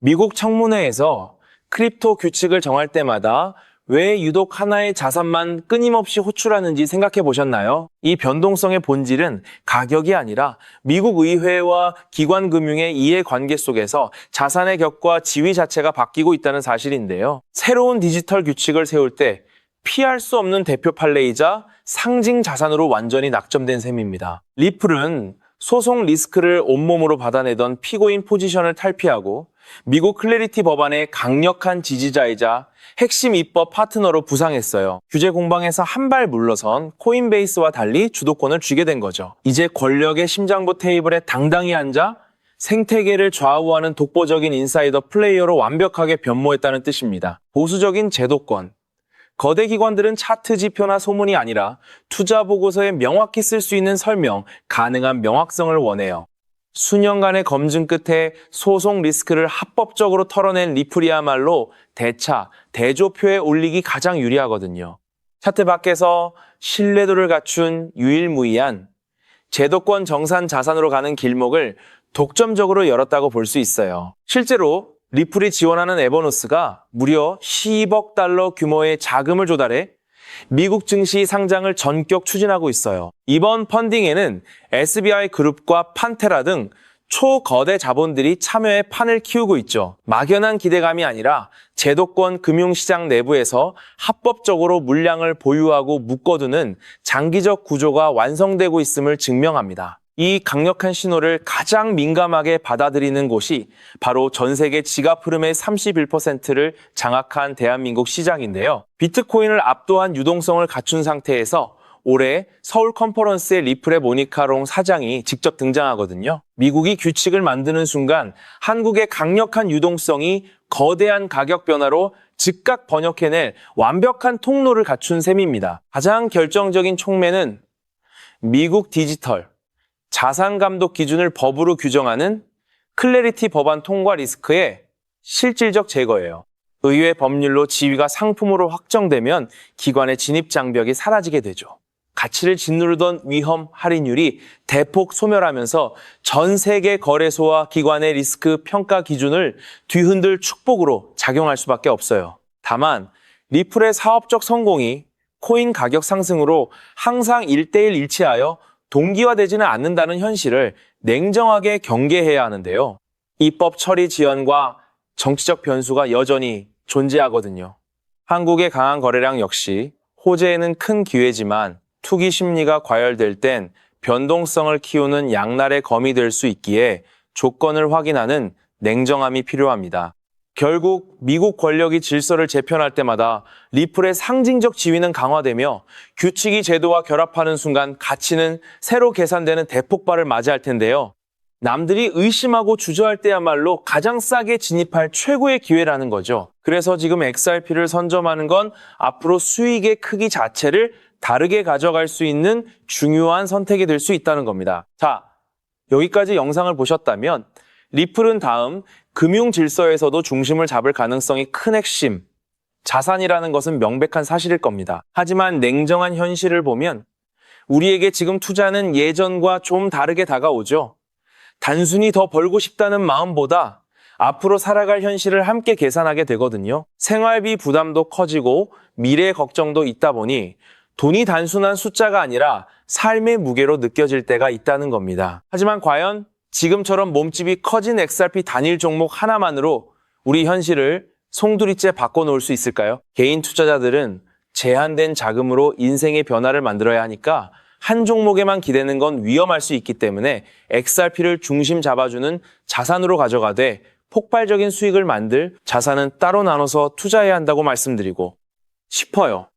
미국 청문회에서 크립토 규칙을 정할 때마다 왜 유독 하나의 자산만 끊임없이 호출하는지 생각해 보셨나요? 이 변동성의 본질은 가격이 아니라 미국 의회와 기관 금융의 이해관계 속에서 자산의 격과 지위 자체가 바뀌고 있다는 사실인데요. 새로운 디지털 규칙을 세울 때 피할 수 없는 대표 판례이자 상징 자산으로 완전히 낙점된 셈입니다. 리플은 소송 리스크를 온몸으로 받아내던 피고인 포지션을 탈피하고 미국 클래리티 법안의 강력한 지지자이자 핵심 입법 파트너로 부상했어요. 규제 공방에서 한 발 물러선 코인베이스와 달리 주도권을 쥐게 된 거죠. 이제 권력의 심장부 테이블에 당당히 앉아 생태계를 좌우하는 독보적인 인사이더 플레이어로 완벽하게 변모했다는 뜻입니다. 보수적인 제도권, 거대 기관들은 차트 지표나 소문이 아니라 투자 보고서에 명확히 쓸 수 있는 설명, 가능한 명확성을 원해요. 수년간의 검증 끝에 소송 리스크를 합법적으로 털어낸 리플이야말로 대차, 대조표에 올리기 가장 유리하거든요. 차트 밖에서 신뢰도를 갖춘 유일무이한 제도권 정산 자산으로 가는 길목을 독점적으로 열었다고 볼 수 있어요. 실제로 리플이 지원하는 에버노스가 무려 10억 달러 규모의 자금을 조달해 미국 증시 상장을 전격 추진하고 있어요. 이번 펀딩에는 SBI 그룹과 판테라 등 초거대 자본들이 참여해 판을 키우고 있죠. 막연한 기대감이 아니라 제도권 금융시장 내부에서 합법적으로 물량을 보유하고 묶어두는 장기적 구조가 완성되고 있음을 증명합니다. 이 강력한 신호를 가장 민감하게 받아들이는 곳이 바로 전 세계 지갑 흐름의 31%를 장악한 대한민국 시장인데요. 비트코인을 압도한 유동성을 갖춘 상태에서 올해 서울 컨퍼런스의 리플의 모니카 롱 사장이 직접 등장하거든요. 미국이 규칙을 만드는 순간 한국의 강력한 유동성이 거대한 가격 변화로 즉각 번역해낼 완벽한 통로를 갖춘 셈입니다. 가장 결정적인 촉매는 미국 디지털 자산 감독 기준을 법으로 규정하는 클래리티 법안 통과 리스크의 실질적 제거예요. 의회 법률로 지위가 상품으로 확정되면 기관의 진입 장벽이 사라지게 되죠. 가치를 짓누르던 위험 할인율이 대폭 소멸하면서 전 세계 거래소와 기관의 리스크 평가 기준을 뒤흔들 축복으로 작용할 수밖에 없어요. 다만 리플의 사업적 성공이 코인 가격 상승으로 항상 1대1 일치하여 동기화되지는 않는다는 현실을 냉정하게 경계해야 하는데요. 입법 처리 지연과 정치적 변수가 여전히 존재하거든요. 한국의 강한 거래량 역시 호재에는 큰 기회지만 투기 심리가 과열될 땐 변동성을 키우는 양날의 검이 될 수 있기에 조건을 확인하는 냉정함이 필요합니다. 결국 미국 권력이 질서를 재편할 때마다 리플의 상징적 지위는 강화되며 규칙이 제도와 결합하는 순간 가치는 새로 계산되는 대폭발을 맞이할 텐데요. 남들이 의심하고 주저할 때야말로 가장 싸게 진입할 최고의 기회라는 거죠. 그래서 지금 XRP를 선점하는 건 앞으로 수익의 크기 자체를 다르게 가져갈 수 있는 중요한 선택이 될 수 있다는 겁니다. 자, 여기까지 영상을 보셨다면 리플은 다음 금융 질서에서도 중심을 잡을 가능성이 큰 핵심, 자산이라는 것은 명백한 사실일 겁니다. 하지만 냉정한 현실을 보면 우리에게 지금 투자는 예전과 좀 다르게 다가오죠. 단순히 더 벌고 싶다는 마음보다 앞으로 살아갈 현실을 함께 계산하게 되거든요. 생활비 부담도 커지고 미래 걱정도 있다 보니 돈이 단순한 숫자가 아니라 삶의 무게로 느껴질 때가 있다는 겁니다. 하지만 과연 지금처럼 몸집이 커진 XRP 단일 종목 하나만으로 우리 현실을 송두리째 바꿔놓을 수 있을까요? 개인 투자자들은 제한된 자금으로 인생의 변화를 만들어야 하니까 한 종목에만 기대는 건 위험할 수 있기 때문에 XRP를 중심 잡아주는 자산으로 가져가되 폭발적인 수익을 만들 자산은 따로 나눠서 투자해야 한다고 말씀드리고 싶어요.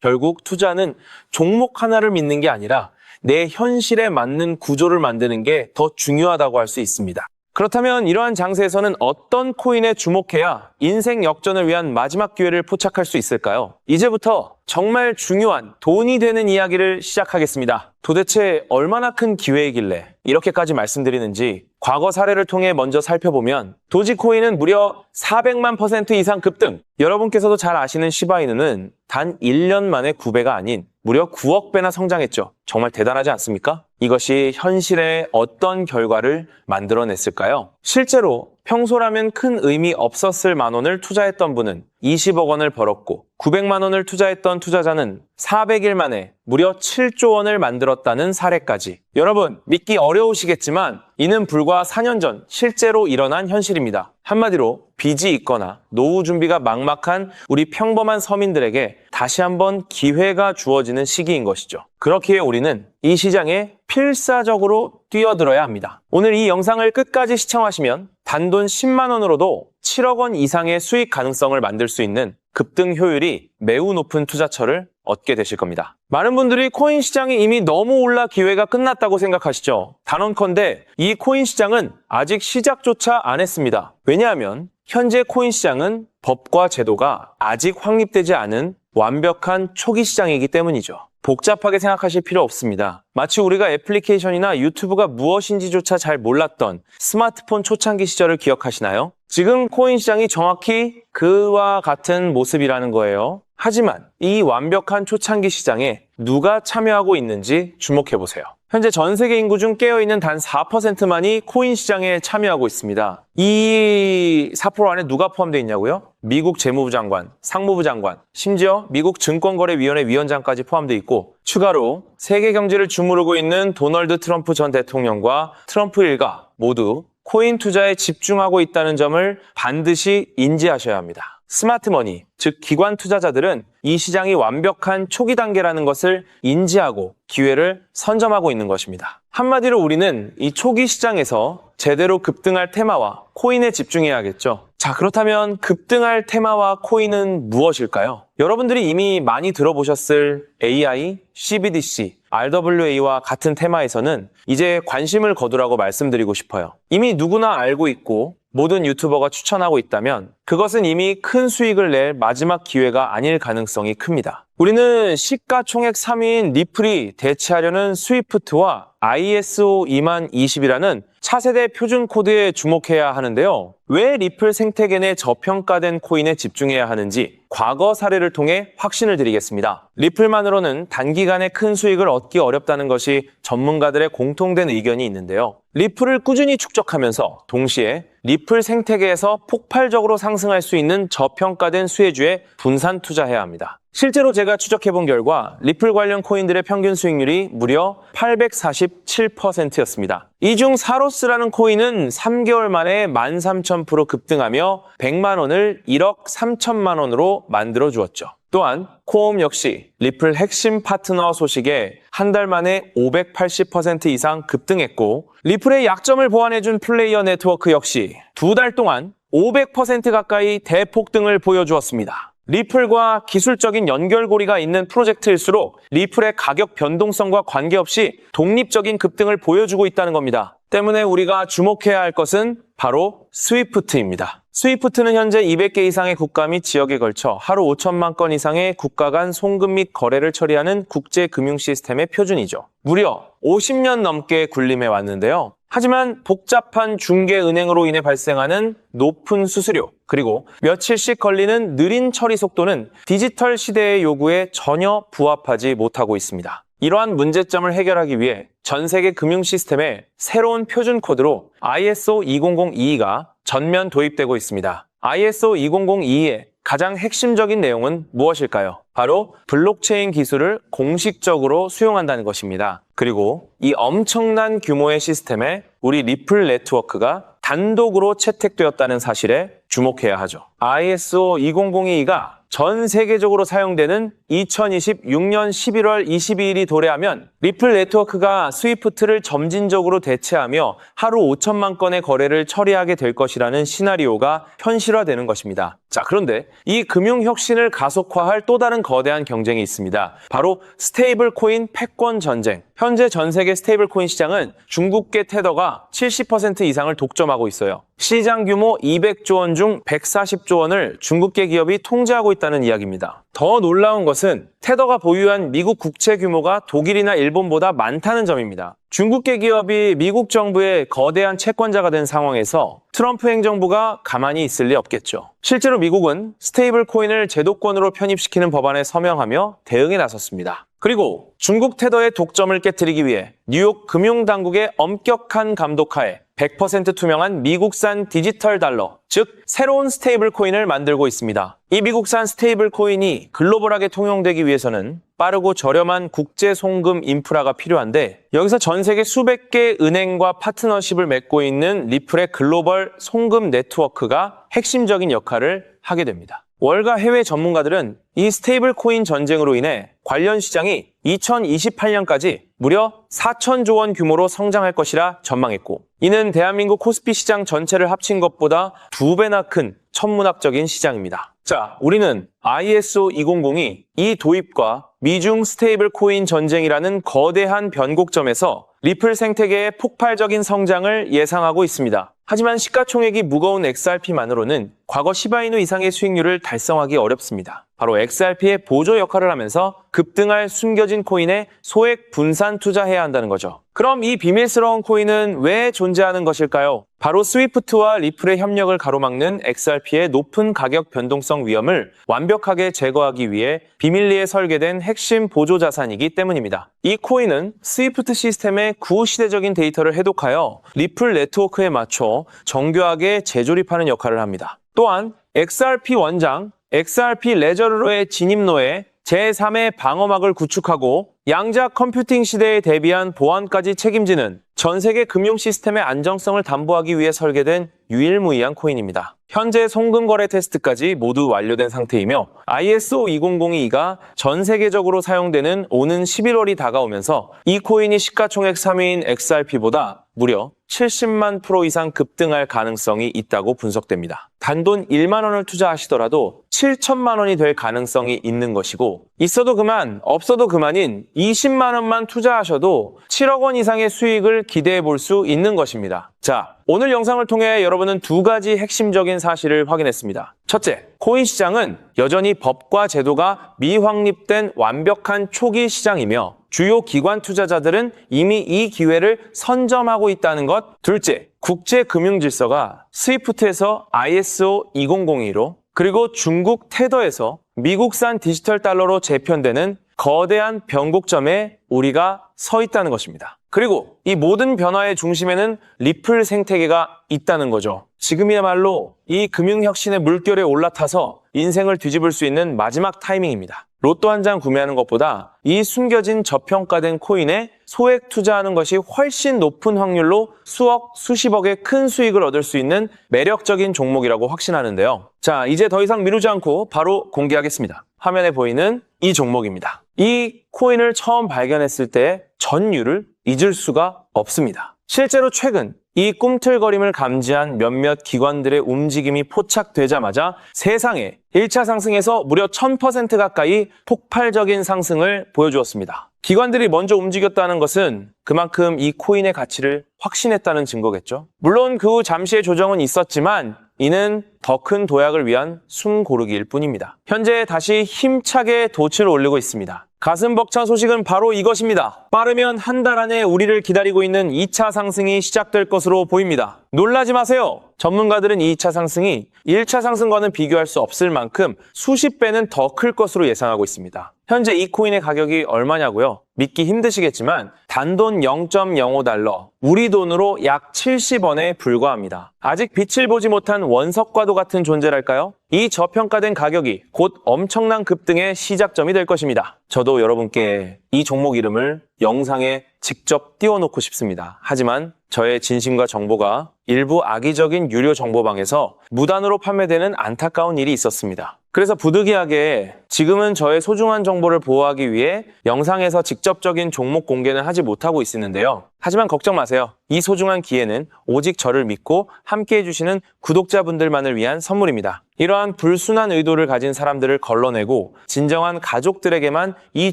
결국 투자는 종목 하나를 믿는 게 아니라 내 현실에 맞는 구조를 만드는 게 더 중요하다고 할 수 있습니다. 그렇다면 이러한 장세에서는 어떤 코인에 주목해야 인생 역전을 위한 마지막 기회를 포착할 수 있을까요? 이제부터 정말 중요한 돈이 되는 이야기를 시작하겠습니다. 도대체 얼마나 큰 기회이길래 이렇게까지 말씀드리는지 과거 사례를 통해 먼저 살펴보면 도지코인은 무려 400만 % 이상 급등! 여러분께서도 잘 아시는 시바이누는 단 1년 만에 9배가 아닌 무려 9억 배나 성장했죠. 정말 대단하지 않습니까? 이것이 현실에 어떤 결과를 만들어냈을까요? 실제로 평소라면 큰 의미 없었을 만 원을 투자했던 분은 20억 원을 벌었고 900만 원을 투자했던 투자자는 400일 만에 무려 7조 원을 만들었다는 사례까지. 여러분, 믿기 어려우시겠지만 이는 불과 4년 전 실제로 일어난 현실입니다. 한마디로 빚이 있거나 노후 준비가 막막한 우리 평범한 서민들에게 다시 한번 기회가 주어지는 시기인 것이죠. 그렇기에 우리는 이 시장에 필사적으로 뛰어들어야 합니다. 오늘 이 영상을 끝까지 시청하시면 단돈 10만 원으로도 7억 원 이상의 수익 가능성을 만들 수 있는 급등 효율이 매우 높은 투자처를 얻게 되실 겁니다. 많은 분들이 코인 시장이 이미 너무 올라 기회가 끝났다고 생각하시죠? 단언컨대 이 코인 시장은 아직 시작조차 안 했습니다. 왜냐하면 현재 코인 시장은 법과 제도가 아직 확립되지 않은 완벽한 초기 시장이기 때문이죠. 복잡하게 생각하실 필요 없습니다. 마치 우리가 애플리케이션이나 유튜브가 무엇인지조차 잘 몰랐던 스마트폰 초창기 시절을 기억하시나요? 지금 코인 시장이 정확히 그와 같은 모습이라는 거예요. 하지만 이 완벽한 초창기 시장에 누가 참여하고 있는지 주목해보세요. 현재 전 세계 인구 중 깨어있는 단 4%만이 코인 시장에 참여하고 있습니다. 이 4% 안에 누가 포함되어 있냐고요? 미국 재무부 장관, 상무부 장관, 심지어 미국 증권거래위원회 위원장까지 포함되어 있고, 추가로 세계 경제를 주무르고 있는 도널드 트럼프 전 대통령과 트럼프 일가 모두 코인 투자에 집중하고 있다는 점을 반드시 인지하셔야 합니다. 스마트머니, 즉 기관 투자자들은 이 시장이 완벽한 초기 단계라는 것을 인지하고 기회를 선점하고 있는 것입니다. 한마디로 우리는 이 초기 시장에서 제대로 급등할 테마와 코인에 집중해야겠죠. 자, 그렇다면 급등할 테마와 코인은 무엇일까요? 여러분들이 이미 많이 들어보셨을 AI, CBDC, RWA와 같은 테마에서는 이제 관심을 거두라고 말씀드리고 싶어요. 이미 누구나 알고 있고 모든 유튜버가 추천하고 있다면 그것은 이미 큰 수익을 낼 마지막 기회가 아닐 가능성이 큽니다. 우리는 시가총액 3위인 리플이 대체하려는 스위프트와 ISO 20020이라는 차세대 표준 코드에 주목해야 하는데요. 왜 리플 생태계 내 저평가된 코인에 집중해야 하는지 과거 사례를 통해 확신을 드리겠습니다. 리플만으로는 단기간에 큰 수익을 얻기 어렵다는 것이 전문가들의 공통된 의견이 있는데요. 리플을 꾸준히 축적하면서 동시에 리플 생태계에서 폭발적으로 상승할 수 있는 저평가된 수혜주에 분산 투자해야 합니다. 실제로 제가 추적해본 결과 리플 관련 코인들의 평균 수익률이 무려 847%였습니다. 이 중 사로스라는 코인은 3개월 만에 13,000% 급등하며 100만 원을 1억 3천만 원으로 만들어 주었죠. 또한 코옴 역시 리플 핵심 파트너 소식에 한 달 만에 580% 이상 급등했고, 리플의 약점을 보완해준 플레이어 네트워크 역시 두 달 동안 500% 가까이 대폭등을 보여주었습니다. 리플과 기술적인 연결고리가 있는 프로젝트일수록 리플의 가격 변동성과 관계없이 독립적인 급등을 보여주고 있다는 겁니다. 때문에 우리가 주목해야 할 것은 바로 스위프트입니다. 스위프트는 현재 200개 이상의 국가 및 지역에 걸쳐 하루 5천만 건 이상의 국가 간 송금 및 거래를 처리하는 국제 금융 시스템의 표준이죠. 무려 50년 넘게 군림해 왔는데요. 하지만 복잡한 중개은행으로 인해 발생하는 높은 수수료, 그리고 며칠씩 걸리는 느린 처리 속도는 디지털 시대의 요구에 전혀 부합하지 못하고 있습니다. 이러한 문제점을 해결하기 위해 전 세계 금융 시스템에 새로운 표준 코드로 ISO 20022가 전면 도입되고 있습니다. ISO 20022의 가장 핵심적인 내용은 무엇일까요? 바로 블록체인 기술을 공식적으로 수용한다는 것입니다. 그리고 이 엄청난 규모의 시스템에 우리 리플 네트워크가 단독으로 채택되었다는 사실에 주목해야 하죠. ISO 20022가 전 세계적으로 사용되는 2026년 11월 22일이 도래하면 리플 네트워크가 스위프트를 점진적으로 대체하며 하루 5천만 건의 거래를 처리하게 될 것이라는 시나리오가 현실화되는 것입니다. 자, 그런데 이 금융 혁신을 가속화할 또 다른 거대한 경쟁이 있습니다. 바로 스테이블 코인 패권 전쟁. 현재 전 세계 스테이블 코인 시장은 중국계 테더가 70% 이상을 독점하고 있어요. 시장 규모 200조 원 중 140조 원을 중국계 기업이 통제하고 있다는 이야기입니다. 더 놀라운 것은 테더가 보유한 미국 국채 규모가 독일이나 일본보다 많다는 점입니다. 중국계 기업이 미국 정부의 거대한 채권자가 된 상황에서 트럼프 행정부가 가만히 있을 리 없겠죠. 실제로 미국은 스테이블 코인을 제도권으로 편입시키는 법안에 서명하며 대응에 나섰습니다. 그리고 중국 테더의 독점을 깨뜨리기 위해 뉴욕 금융당국의 엄격한 감독하에 100% 투명한 미국산 디지털 달러, 즉 새로운 스테이블 코인을 만들고 있습니다. 이 미국산 스테이블 코인이 글로벌하게 통용되기 위해서는 빠르고 저렴한 국제 송금 인프라가 필요한데, 여기서 전 세계 수백 개 은행과 파트너십을 맺고 있는 리플의 글로벌 송금 네트워크가 핵심적인 역할을 하게 됩니다. 월가 해외 전문가들은 이 스테이블 코인 전쟁으로 인해 관련 시장이 2028년까지 무려 4천조 원 규모로 성장할 것이라 전망했고, 이는 대한민국 코스피 시장 전체를 합친 것보다 2배나 큰 천문학적인 시장입니다. 자, 우리는 ISO 2002 이 도입과 미중 스테이블 코인 전쟁이라는 거대한 변곡점에서 리플 생태계의 폭발적인 성장을 예상하고 있습니다. 하지만 시가총액이 무거운 XRP만으로는 과거 시바이누 이상의 수익률을 달성하기 어렵습니다. 바로 XRP의 보조 역할을 하면서 급등할 숨겨진 코인에 소액 분산 투자해야 한다는 거죠. 그럼 이 비밀스러운 코인은 왜 존재하는 것일까요? 바로 스위프트와 리플의 협력을 가로막는 XRP의 높은 가격 변동성 위험을 완벽하게 제거하기 위해 비밀리에 설계된 핵심 보조 자산이기 때문입니다. 이 코인은 스위프트 시스템의 구시대적인 데이터를 해독하여 리플 네트워크에 맞춰 정교하게 재조립하는 역할을 합니다. 또한 XRP 원장, XRP 레저러의 진입로에 제3의 방어막을 구축하고 양자 컴퓨팅 시대에 대비한 보안까지 책임지는 전 세계 금융 시스템의 안정성을 담보하기 위해 설계된 유일무이한 코인입니다. 현재 송금 거래 테스트까지 모두 완료된 상태이며 ISO 2002가 전 세계적으로 사용되는 오는 11월이 다가오면서 이 코인이 시가총액 3위인 XRP보다 무려 70만 프로 이상 급등할 가능성이 있다고 분석됩니다. 단돈 1만 원을 투자하시더라도 7천만 원이 될 가능성이 있는 것이고, 있어도 그만, 없어도 그만인 20만 원만 투자하셔도 7억 원 이상의 수익을 기대해 볼 수 있는 것입니다. 자, 오늘 영상을 통해 여러분은 두 가지 핵심적인 사실을 확인했습니다. 첫째, 코인 시장은 여전히 법과 제도가 미확립된 완벽한 초기 시장이며 주요 기관 투자자들은 이미 이 기회를 선점하고 있다는 것. 둘째, 국제 금융 질서가 스위프트에서 ISO 2002로 그리고 중국 테더에서 미국산 디지털 달러로 재편되는 거대한 변곡점에 우리가 서 있다는 것입니다. 그리고 이 모든 변화의 중심에는 리플 생태계가 있다는 거죠. 지금이야말로 이 금융혁신의 물결에 올라타서 인생을 뒤집을 수 있는 마지막 타이밍입니다. 로또 한 장 구매하는 것보다 이 숨겨진 저평가된 코인에 소액 투자하는 것이 훨씬 높은 확률로 수억, 수십억의 큰 수익을 얻을 수 있는 매력적인 종목이라고 확신하는데요. 자, 이제 더 이상 미루지 않고 바로 공개하겠습니다. 화면에 보이는 이 종목입니다. 이 코인을 처음 발견했을 때 전율을 잊을 수가 없습니다. 실제로 최근 이 꿈틀거림을 감지한 몇몇 기관들의 움직임이 포착되자마자 세상에 1차 상승에서 무려 1000% 가까이 폭발적인 상승을 보여주었습니다. 기관들이 먼저 움직였다는 것은 그만큼 이 코인의 가치를 확신했다는 증거겠죠. 물론 그 후 잠시의 조정은 있었지만 이는 더 큰 도약을 위한 숨고르기일 뿐입니다. 현재 다시 힘차게 돛을 올리고 있습니다. 가슴 벅찬 소식은 바로 이것입니다. 빠르면 한 달 안에 우리를 기다리고 있는 2차 상승이 시작될 것으로 보입니다. 놀라지 마세요. 전문가들은 이 2차 상승이 1차 상승과는 비교할 수 없을 만큼 수십 배는 더 클 것으로 예상하고 있습니다. 현재 이 코인의 가격이 얼마냐고요? 믿기 힘드시겠지만 단돈 0.05달러, 우리 돈으로 약 70원에 불과합니다. 아직 빛을 보지 못한 원석과도 같은 존재랄까요? 이 저평가된 가격이 곧 엄청난 급등의 시작점이 될 것입니다. 저도 여러분께 이 종목 이름을 영상에 직접 띄워놓고 싶습니다. 하지만 저의 진심과 정보가 일부 악의적인 유료 정보방에서 무단으로 판매되는 안타까운 일이 있었습니다. 그래서 부득이하게 지금은 저의 소중한 정보를 보호하기 위해 영상에서 직접적인 종목 공개는 하지 못하고 있었는데요. 하지만 걱정 마세요. 이 소중한 기회는 오직 저를 믿고 함께 해주시는 구독자분들만을 위한 선물입니다. 이러한 불순한 의도를 가진 사람들을 걸러내고 진정한 가족들에게만 이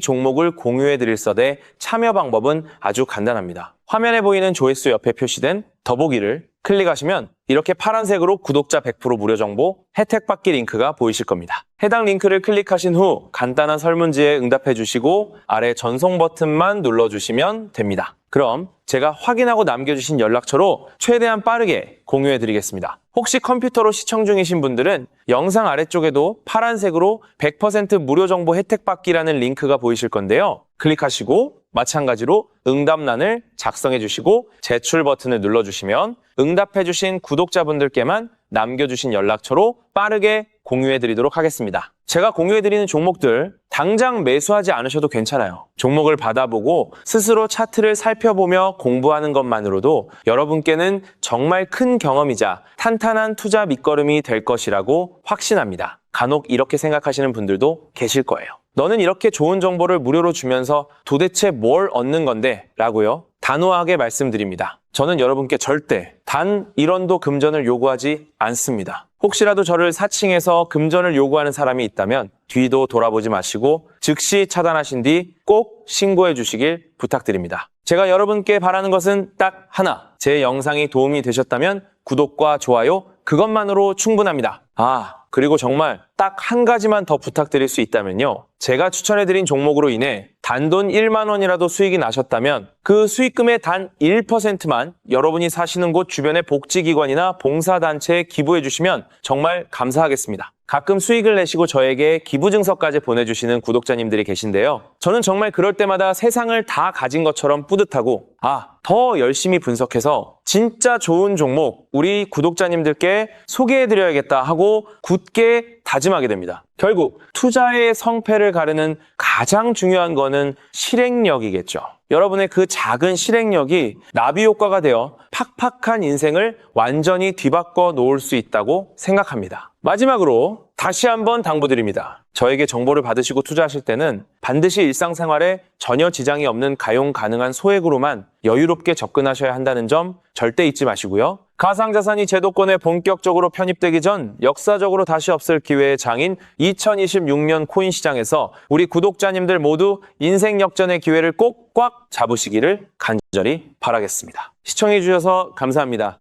종목을 공유해드릴 서대 참여 방법은 아주 간단합니다. 화면에 보이는 조회수 옆에 표시된 더보기를 클릭하시면 이렇게 파란색으로 구독자 100% 무료 정보 혜택 받기 링크가 보이실 겁니다. 해당 링크를 클릭하신 후 간단한 설문지에 응답해 주시고 아래 전송 버튼만 눌러주시면 됩니다. 그럼 제가 확인하고 남겨주신 연락처로 최대한 빠르게 공유해 드리겠습니다. 혹시 컴퓨터로 시청 중이신 분들은 영상 아래쪽에도 파란색으로 100% 무료 정보 혜택 받기라는 링크가 보이실 건데요. 클릭하시고 마찬가지로 응답란을 작성해 주시고 제출 버튼을 눌러주시면 응답해 주신 구독자분들께만 남겨주신 연락처로 빠르게 공유해 드리도록 하겠습니다. 제가 공유해 드리는 종목들 당장 매수하지 않으셔도 괜찮아요. 종목을 받아보고 스스로 차트를 살펴보며 공부하는 것만으로도 여러분께는 정말 큰 경험이자 탄탄한 투자 밑거름이 될 것이라고 확신합니다. 간혹 이렇게 생각하시는 분들도 계실 거예요. 너는 이렇게 좋은 정보를 무료로 주면서 도대체 뭘 얻는 건데? 라고요. 단호하게 말씀드립니다. 저는 여러분께 절대 단 1원도 금전을 요구하지 않습니다. 혹시라도 저를 사칭해서 금전을 요구하는 사람이 있다면 뒤도 돌아보지 마시고 즉시 차단하신 뒤 꼭 신고해 주시길 부탁드립니다. 제가 여러분께 바라는 것은 딱 하나. 제 영상이 도움이 되셨다면 구독과 좋아요 그것만으로 충분합니다. 그리고 정말 딱 한 가지만 더 부탁드릴 수 있다면요. 제가 추천해드린 종목으로 인해 단돈 1만 원이라도 수익이 나셨다면 그 수익금의 단 1%만 여러분이 사시는 곳 주변의 복지기관이나 봉사단체에 기부해 주시면 정말 감사하겠습니다. 가끔 수익을 내시고 저에게 기부증서까지 보내주시는 구독자님들이 계신데요. 저는 정말 그럴 때마다 세상을 다 가진 것처럼 뿌듯하고 더 열심히 분석해서 진짜 좋은 종목 우리 구독자님들께 소개해드려야겠다 하고 굳게 다짐하게 됩니다. 결국 투자의 성패를 가르는 가장 중요한 거는 실행력이겠죠. 여러분의 그 작은 실행력이 나비 효과가 되어 팍팍한 인생을 완전히 뒤바꿔 놓을 수 있다고 생각합니다. 마지막으로 다시 한번 당부드립니다. 저에게 정보를 받으시고 투자하실 때는 반드시 일상생활에 전혀 지장이 없는 가용 가능한 소액으로만 여유롭게 접근하셔야 한다는 점 절대 잊지 마시고요. 가상자산이 제도권에 본격적으로 편입되기 전 역사적으로 다시 없을 기회의 장인 2026년 코인 시장에서 우리 구독자님들 모두 인생 역전의 기회를 꼭 꽉 잡으시기를 간절히 바라겠습니다. 시청해 주셔서 감사합니다.